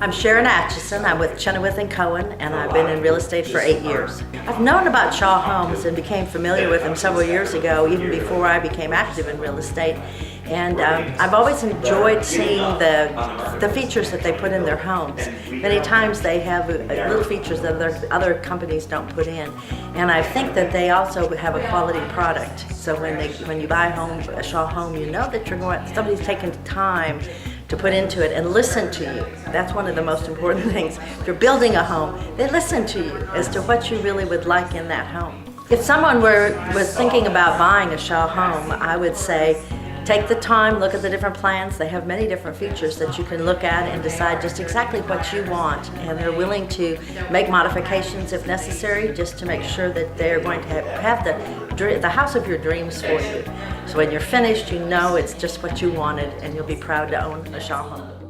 I'm Sharon Atchison. I'm with Chenoweth & Cohen, and I've been in real estate for 8 years. I've known about Shaw Homes and became familiar with them several years ago, even before I became active in real estate. And I've always enjoyed seeing the features that they put in their homes. Many times they have little features that other companies don't put in. And I think that they also have a quality product. So when you buy a Shaw home, you know that somebody's taken time to put into it and listen to you. That's one of the most important things. If you're building a home, they listen to you as to what you really would like in that home. If someone was thinking about buying a Shaw home, I would say, take the time, look at the different plans. They have many different features that you can look at and decide just exactly what you want. And they're willing to make modifications if necessary, just to make sure that they're going to have the house of your dreams for you. So when you're finished, you know it's just what you wanted, and you'll be proud to own a Shaw home.